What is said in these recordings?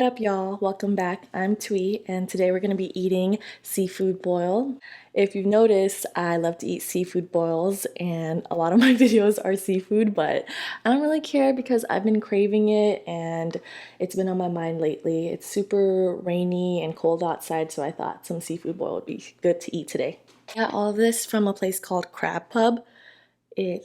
up, y'all? Welcome back. I'm Twee, and today we're going to be eating seafood boil. If you've noticed, I love to eat seafood boils, and a lot of my videos are seafood, but I don't really care because I've been craving it and it's been on my mind lately. It's super rainy and cold outside, so I thought some seafood boil would be good to eat today. I got all of this from a place called Crab Pub.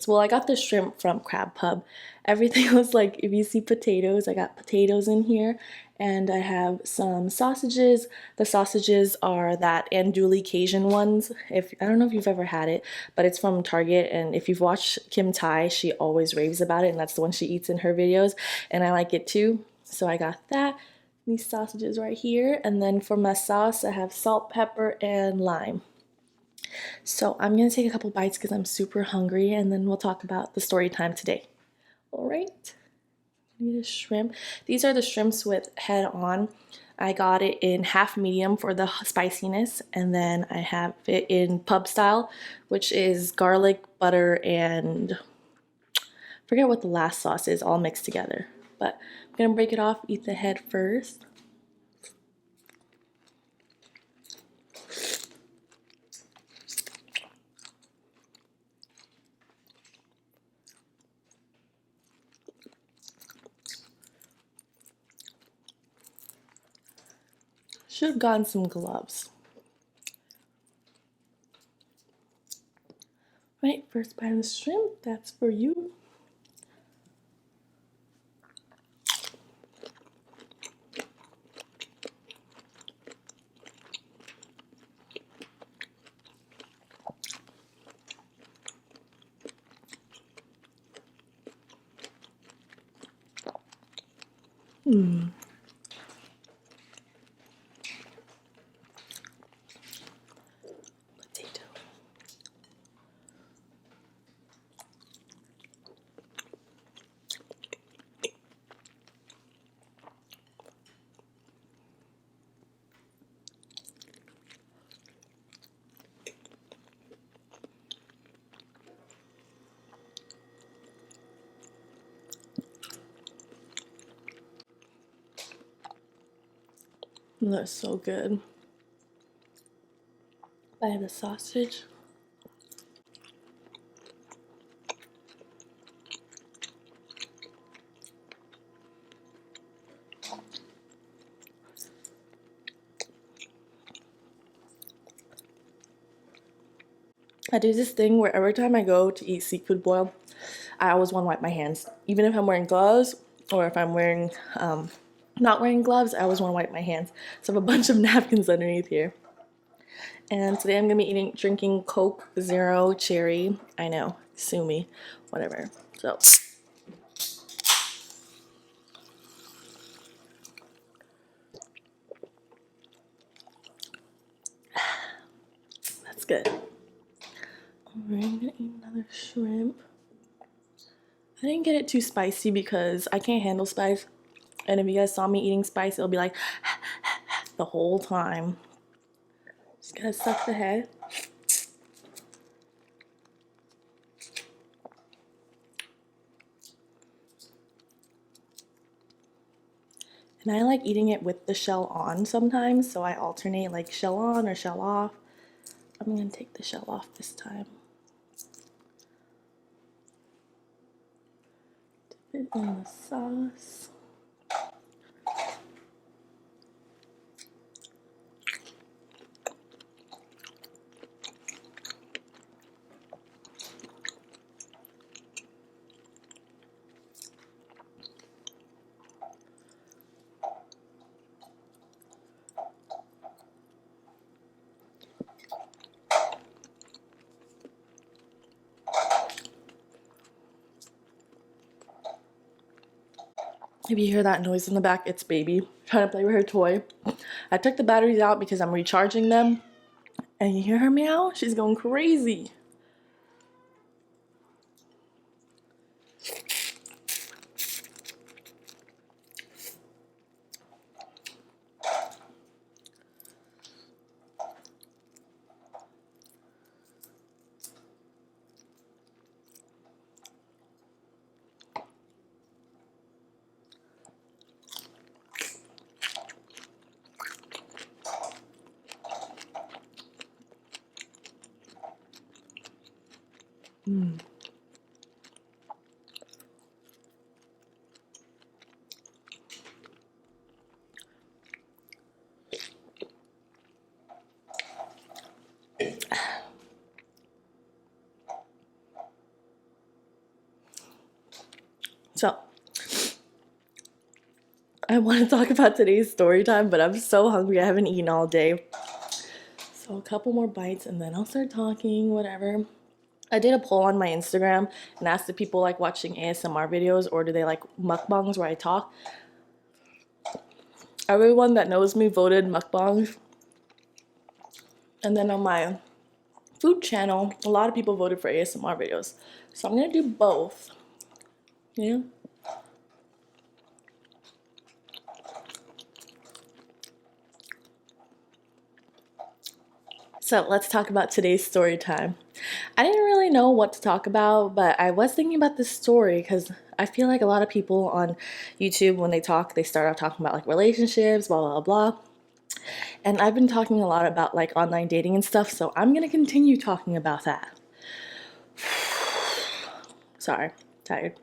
Well, I got the shrimp from Crab Pub. Everything was like, if you see potatoes, I got potatoes in here, and I have some sausages. The sausages are that andouille Cajun ones. I don't know if you've ever had it, but it's from Target, and if you've watched Kim Tai, she always raves about it, and that's the one she eats in her videos, and I like it too. So I got that. These sausages right here, and then for my sauce, I have salt, pepper, and lime. So I'm gonna take a couple bites because I'm super hungry, and then we'll talk about the story time today. All right, need a shrimp. These are the shrimps with head on. I got it in half medium for the spiciness, and then I have it in pub style, which is garlic, butter, and I forget what the last sauce is, all mixed together. But I'm gonna break it off, eat the head first. Should have gotten some gloves. Right, first bite of the shrimp, that's for you. Potato. That's so good. Bite of the sausage. I do this thing where every time I go to eat seafood boil, I always want to wipe my hands. Even if I'm wearing gloves or if I'm wearing, not wearing gloves, I always want to wipe my hands. So I have a bunch of napkins underneath here. And today I'm going to be drinking Coke Zero Cherry. I know, sue me, whatever. So. That's good. Alright, I'm gonna eat another shrimp. I didn't get it too spicy because I can't handle spice. And if you guys saw me eating spice, it'll be like the whole time. Just gotta suck the head. And I like eating it with the shell on sometimes, so I alternate like shell on or shell off. I'm gonna take the shell off this time. Dip it in the sauce. If you hear that noise in the back, it's baby trying to play with her toy. I took the batteries out because I'm recharging them. And you hear her meow? She's going crazy. So, I want to talk about today's story time, but I'm so hungry. I haven't eaten all day. So, a couple more bites and then I'll start talking, whatever. I did a poll on my Instagram and asked if people like watching ASMR videos or do they like mukbangs where I talk. Everyone that knows me voted mukbangs. And then on my food channel, a lot of people voted for ASMR videos. So I'm gonna do both. Yeah. So let's talk about today's story time. I didn't really know what to talk about, but I was thinking about this story because I feel like a lot of people on YouTube, when they talk, they start off talking about like relationships, blah, blah, blah. And I've been talking a lot about like online dating and stuff, so I'm gonna continue talking about that. Sorry, tired.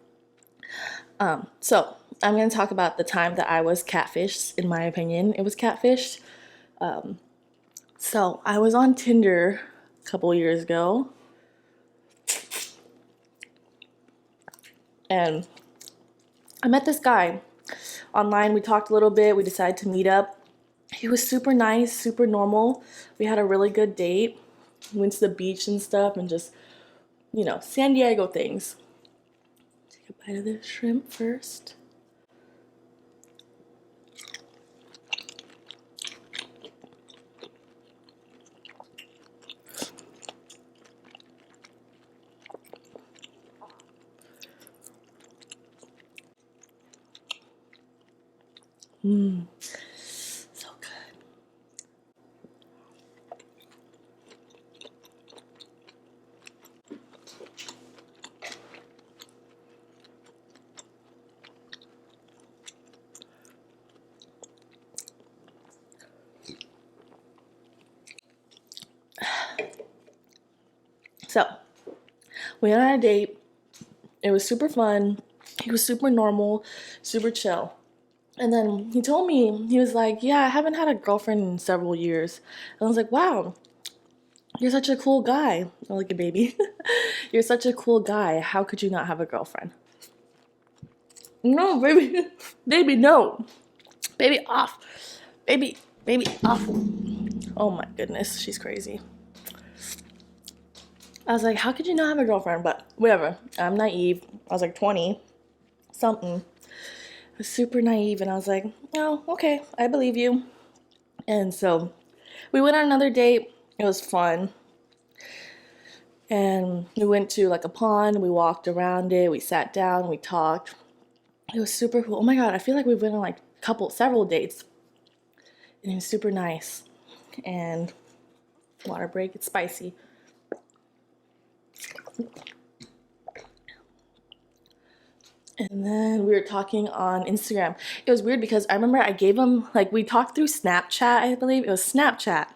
So I'm gonna talk about the time that I was catfished. In my opinion, it was catfished. So I was on Tinder a couple years ago, and I met this guy online. We talked a little bit. We decided to meet up. He was super nice, super normal. We had a really good date. We went to the beach and stuff and just, San Diego things. Take a bite of this shrimp first. So good. So we went on a date. It was super fun. He was super normal, super chill. And then he told me, he was like, yeah, I haven't had a girlfriend in several years. And I was like, wow, you're such a cool guy. Oh, like a baby. You're such a cool guy. How could you not have a girlfriend? No, baby. Baby, no. Baby, off. Baby, off. Oh my goodness, she's crazy. I was like, how could you not have a girlfriend? But whatever. I'm naive. I was like 20 something. I was super naive and I was like, oh, okay, I believe you. And so we went on another date. It was fun. And we went to like a pond. We walked around it. We sat down. We talked. It was super cool. Oh my God, I feel like we've been on like several dates. And it was super nice. And water break, it's spicy. And then we were talking on Instagram. It was weird because I remember I gave him, like, we talked through Snapchat, I believe. It was Snapchat.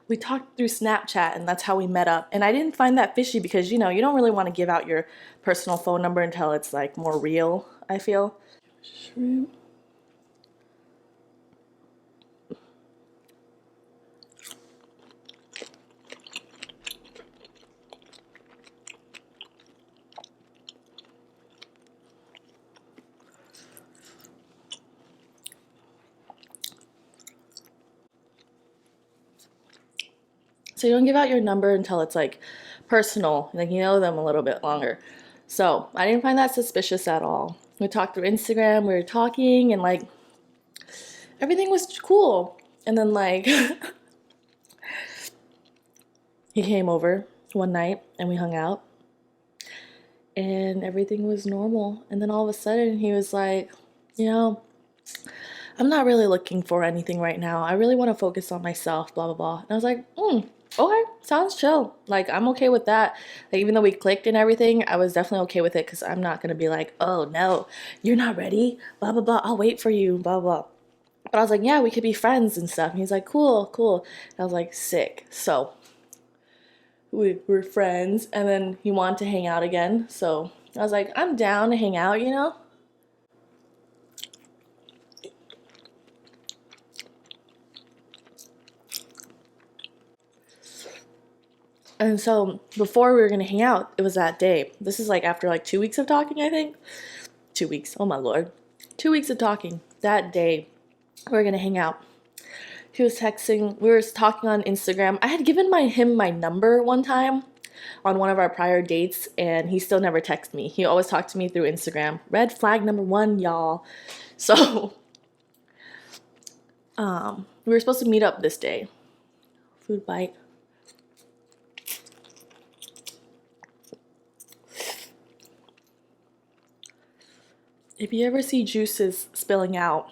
We talked through Snapchat, and that's how we met up. And I didn't find that fishy because, you don't really want to give out your personal phone number until it's, like, more real, I feel. Shrimp. So you don't give out your number until it's like personal, like you know them a little bit longer. So I didn't find that suspicious at all. We talked through Instagram, we were talking, and like everything was cool. And then like he came over one night and we hung out and everything was normal. And then all of a sudden he was like, I'm not really looking for anything right now. I really want to focus on myself, blah, blah, blah. And I was like, okay, sounds chill. Like, I'm okay with that. Like, even though we clicked and everything, I was definitely okay with it because I'm not going to be like, oh, no, you're not ready, blah, blah, blah. I'll wait for you, blah, blah. But I was like, yeah, we could be friends and stuff. And he's like, cool, cool. And I was like, sick. So we were friends, and then he wanted to hang out again. So I was like, I'm down to hang out, you know? And so before we were gonna hang out, it was that day. This is like after like 2 weeks of talking, I think. 2 weeks, oh my lord. 2 weeks of talking. That day, we were gonna hang out. He was texting, we were talking on Instagram. I had given him my number one time on one of our prior dates, and he still never texted me. He always talked to me through Instagram. Red flag number one, y'all. So, we were supposed to meet up this day. Food bite. If you ever see juices spilling out,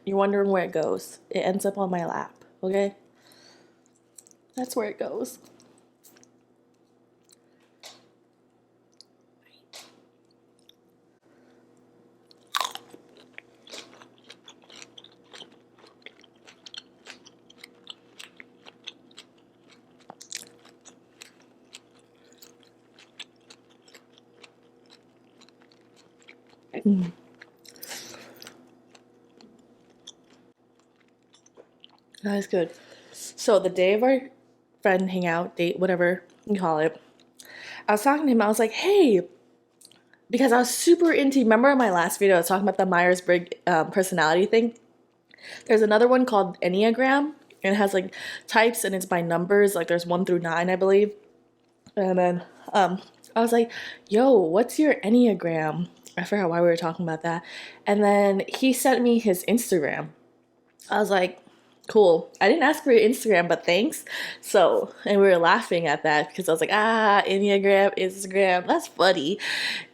you're wondering where it goes. It ends up on my lap, okay? That's where it goes. Mm. That is good. So the day of our friend hangout, date, whatever you call it, I was talking to him. I was like, hey, because I was super into, remember in my last video, I was talking about the Myers-Briggs personality thing? There's another one called Enneagram, and it has like types, and it's by numbers. Like there's 1 through 9, I believe. And then I was like, yo, what's your Enneagram? I forgot why we were talking about that. And then he sent me his Instagram. I was like, cool. I didn't ask for your Instagram, but thanks. So, and we were laughing at that because I was like, Enneagram, Instagram, that's funny.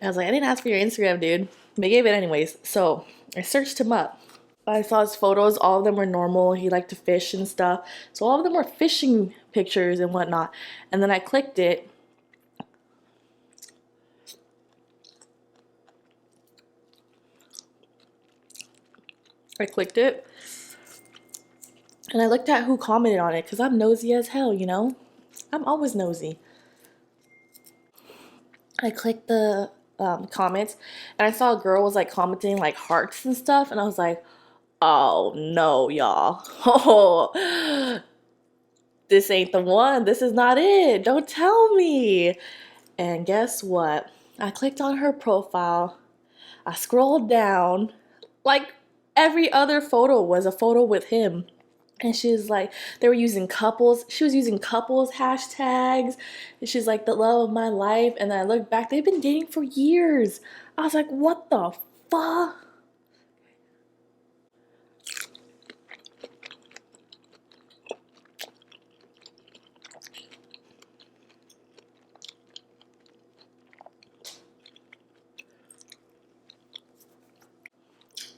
And I was like, I didn't ask for your Instagram, dude. They gave it anyways. So I searched him up. I saw his photos. All of them were normal. He liked to fish and stuff. So all of them were fishing pictures and whatnot. And then I clicked it. And I looked at who commented on it because I'm nosy as hell, you know? I'm always nosy. I clicked the comments, and I saw a girl was like commenting like hearts and stuff, and I was like, oh no, y'all. Oh, this ain't the one. This is not it. Don't tell me. And guess what? I clicked on her profile. I scrolled down. Like every other photo was a photo with him. And she's like, they were using couples. She was using couples hashtags. And she's like, the love of my life. And then I looked back, they've been dating for years. I was like, what the fuck?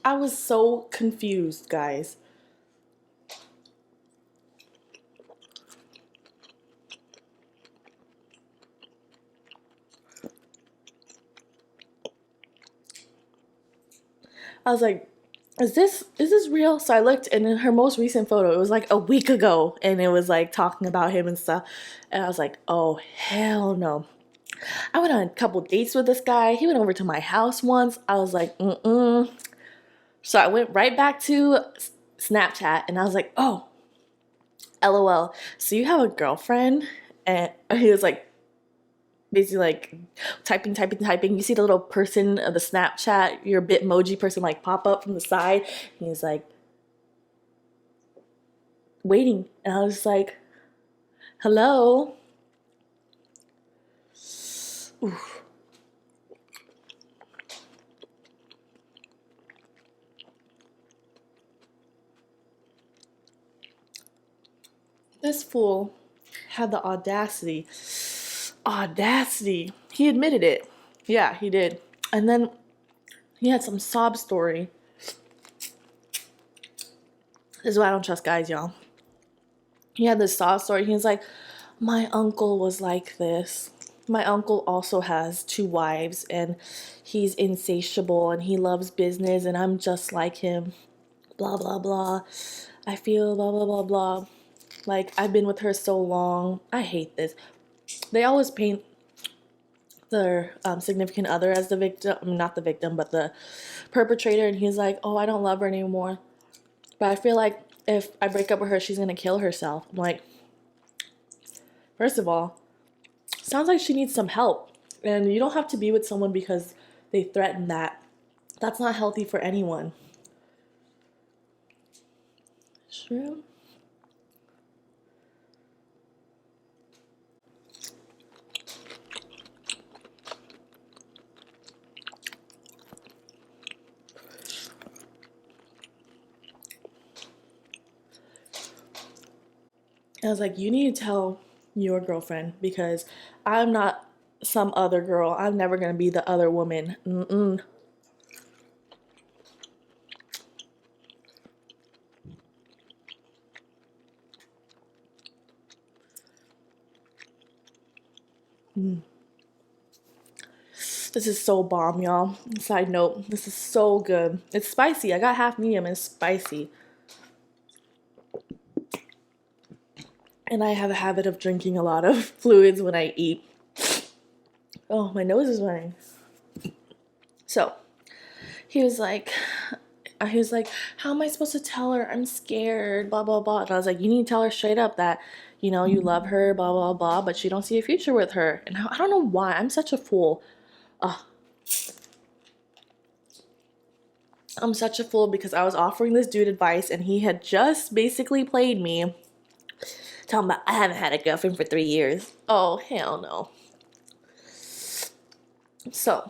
I was so confused, guys. I was like, is this real? So I looked, and in her most recent photo, it was like a week ago, and it was like talking about him and stuff. And I was like, oh hell no. I went on a couple dates with this guy. He went over to my house once. I was like, mm-mm. So I went right back to Snapchat, and I was like, oh, LOL. So you have a girlfriend? And he was like, basically like typing. You see the little person of the Snapchat, your Bitmoji person like pop up from the side. And he's like, waiting. And I was like, hello? Oof. This fool had the audacity. Audacity. He admitted it. Yeah, he did. And then he had some sob story. This is why I don't trust guys, y'all. He had this sob story. He was like, my uncle was like this. My uncle also has 2 wives, and he's insatiable, and he loves business, and I'm just like him. Blah, blah, blah. I feel blah, blah, blah, blah. Like, I've been with her so long. I hate this. they always paint their significant other as the victim, not the victim, but the perpetrator. And he's like, oh, I don't love her anymore. But I feel like if I break up with her, she's going to kill herself. I'm like, first of all, sounds like she needs some help. And you don't have to be with someone because they threaten that. That's not healthy for anyone. Shrimp. I was like, you need to tell your girlfriend because I'm not some other girl. I'm never going to be the other woman. Mm-mm. This is so bomb, y'all. Side note, this is so good. It's spicy. I got half medium and it's spicy. And I have a habit of drinking a lot of fluids when I eat. Oh, my nose is running. So, he was like, how am I supposed to tell her? I'm scared, blah, blah, blah. And I was like, you need to tell her straight up that, you know, you love her, blah, blah, blah, but you don't see a future with her. And I don't know why. I'm such a fool. I'm such a fool because I was offering this dude advice and he had just basically played me. Talking about, I haven't had a girlfriend for 3 years. Oh, hell no. So,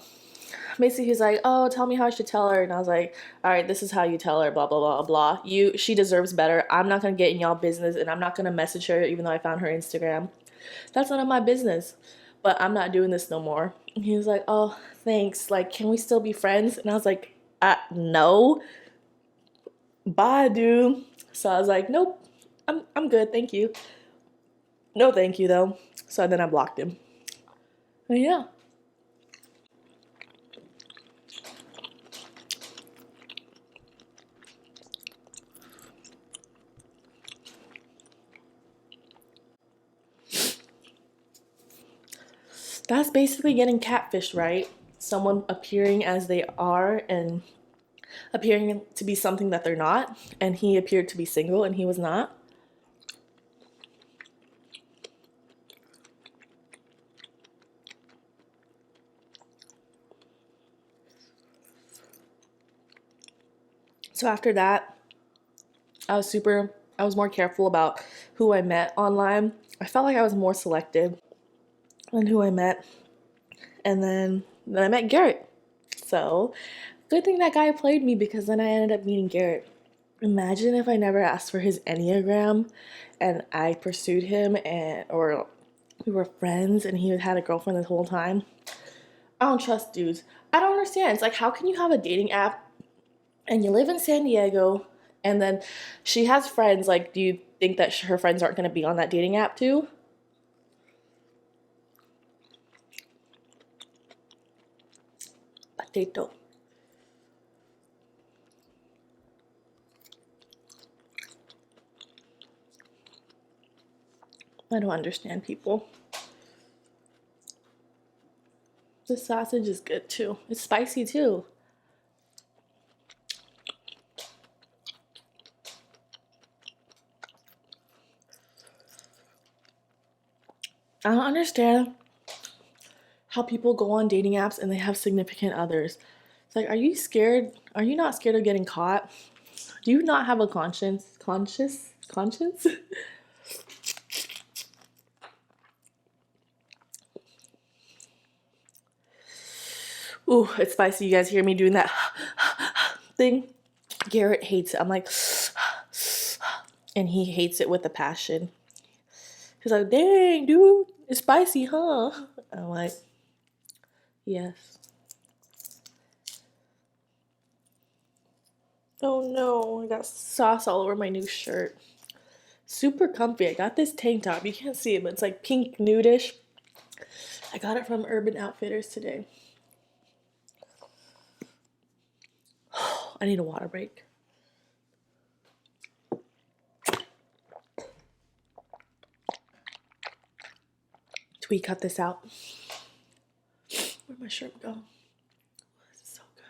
basically he's like, oh, tell me how I should tell her. And I was like, all right, this is how you tell her, blah, blah, blah, blah. She deserves better. I'm not going to get in y'all business and I'm not going to message her even though I found her Instagram. That's none of my business. But I'm not doing this no more. And he was like, oh, thanks. Like, can we still be friends? And I was like, no. Bye, dude. So I was like, nope, I'm good, thank you. No, thank you, though. So then I blocked him. But yeah. That's basically getting catfished, right? Someone appearing as they are and appearing to be something that they're not. And he appeared to be single and he was not. So after that, I was more careful about who I met online. I felt like I was more selective on who I met. And then I met Garrett. So good thing that guy played me because then I ended up meeting Garrett. Imagine if I never asked for his Enneagram and I pursued him or we were friends and he had a girlfriend the whole time. I don't trust dudes. I don't understand. It's like, how can you have a dating app and you live in San Diego and then she has friends? Like, do you think that her friends aren't going to be on that dating app too? Potato. I don't understand people. The sausage is good too. It's spicy too. I don't understand how people go on dating apps and they have significant others. It's like, are you scared? Are you not scared of getting caught? Do you not have a conscience? Conscience? Ooh, it's spicy. You guys hear me doing that thing? Garrett hates it. I'm like, and he hates it with a passion. He's like, dang, dude, it's spicy, huh? I'm like, yes. Oh no, I got sauce all over my new shirt. Super comfy. I got this tank top. You can't see it, but it's like pink nudish. I got it from Urban Outfitters today. I need a water break. Twee, cut this out. Where'd my shrimp go? This is so good.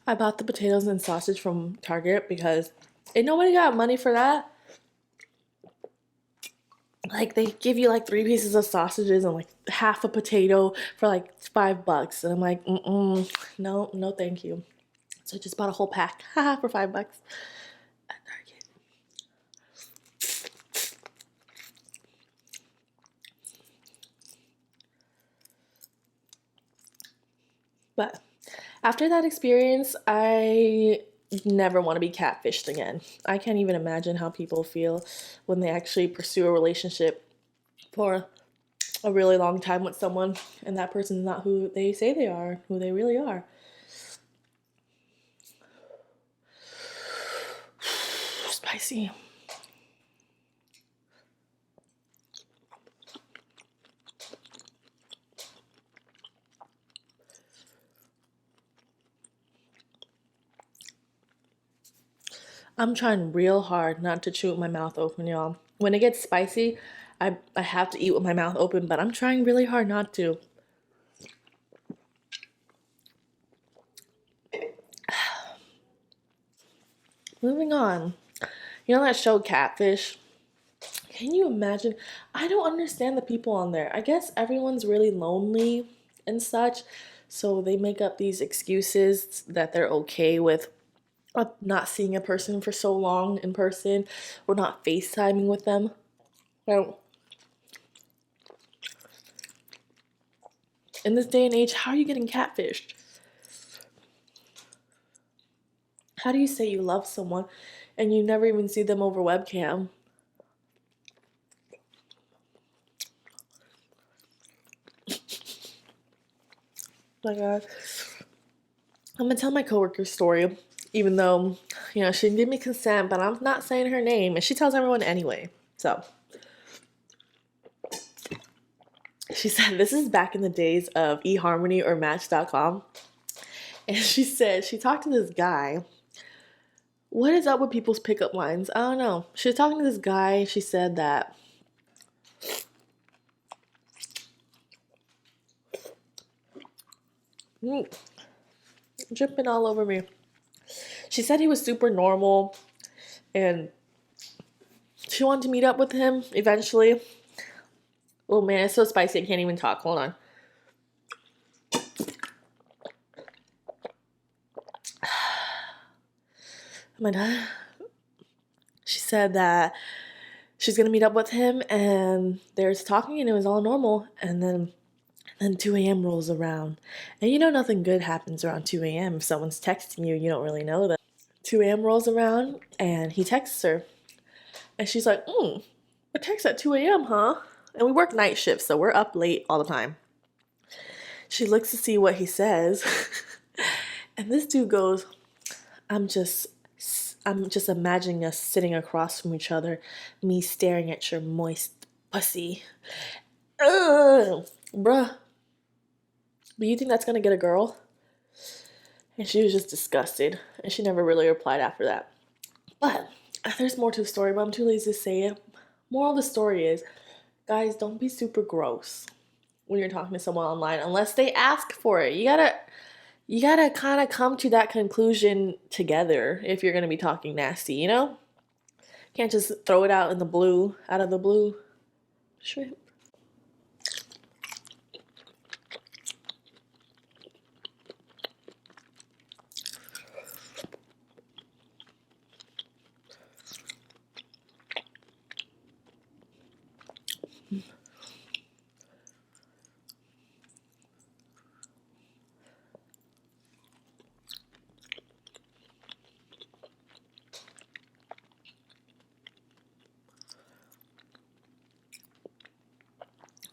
I bought the potatoes and sausage from Target because ain't nobody got money for that. Like, they give you like 3 pieces of sausages and like half a potato for like $5. And I'm like, no, no, thank you. So I just bought a whole pack, haha, for $5 at Target. But after that experience, I never want to be catfished again. I can't even imagine how people feel when they actually pursue a relationship for a really long time with someone and that person's not who they say they are, who they really are. Spicy. I'm trying real hard not to chew with my mouth open, y'all. When it gets spicy, I have to eat with my mouth open, but I'm trying really hard not to. Moving on. You know that show Catfish? Can you imagine? I don't understand the people on there. I guess everyone's really lonely and such, so they make up these excuses that they're okay with not seeing a person for so long in person or not FaceTiming with them. Now, in this day and age, how are you getting catfished? How do you say you love someone and you never even see them over webcam? My God. I'm gonna tell my coworker's story, even though, she didn't give me consent, but I'm not saying her name, and she tells everyone anyway. So, she said this is back in the days of eHarmony or Match.com. And she said she talked to this guy. What is up with people's pickup lines? I don't know. She was talking to this guy. She said that dripping all over me. She said he was super normal and she wanted to meet up with him eventually. Oh man, it's so spicy I can't even talk. Hold on. Oh my God. She said that she's gonna meet up with him and they're talking and it was all normal, and then 2 a.m. rolls around. And nothing good happens around 2 a.m. If someone's texting you, you don't really know them. 2 a.m. rolls around and he texts her. And she's like, a text at 2 a.m., huh? And we work night shifts, so we're up late all the time. She looks to see what he says. And this dude goes, I'm just imagining us sitting across from each other, me staring at your moist pussy. Ugh, bruh. Do you think that's gonna get a girl? And she was just disgusted. And she never really replied after that. But there's more to the story, but I'm too lazy to say it. Moral of the story is, guys, don't be super gross when you're talking to someone online unless they ask for it. You gotta kind of come to that conclusion together if you're gonna be talking nasty, Can't just throw it out in the blue, out of the blue. Shrimp.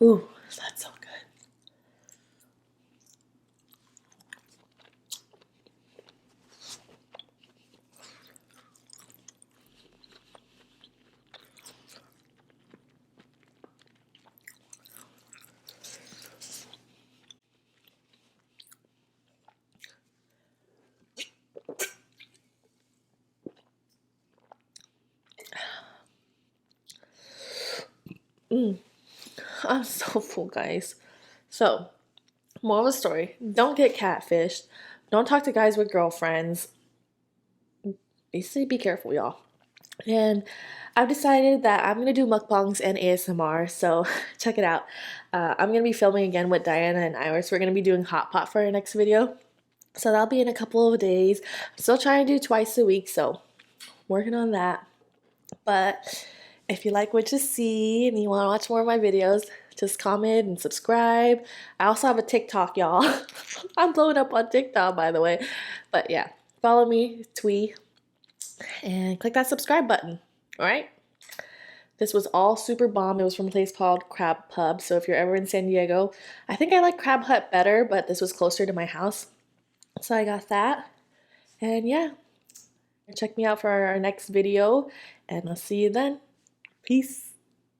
Ooh, that's so good. I'm so full, guys. So, moral of the story, don't get catfished. Don't talk to guys with girlfriends. Basically, be careful, y'all. And I've decided that I'm gonna do mukbangs and ASMR, so check it out. I'm gonna be filming again with Diana and Iris. We're gonna be doing hot pot for our next video. So that'll be in a couple of days. I'm still trying to do twice a week, so working on that. But if you like what you see and you want to watch more of my videos, just comment and subscribe. I also have a TikTok, y'all. I'm blowing up on TikTok, by the way. But yeah, follow me, Twee, and click that subscribe button. All right? This was all super bomb. It was from a place called Crab Pub. So if you're ever in San Diego, I think I like Crab Hut better, but this was closer to my house. So I got that. And yeah, check me out for our next video, and I'll see you then. Peace.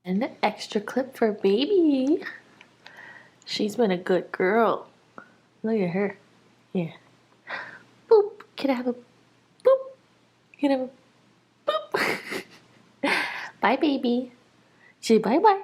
And an extra clip for baby. She's been a good girl. Look at her. Yeah. Boop. Can I have a boop? Can I have a boop? Bye, baby. Say bye-bye.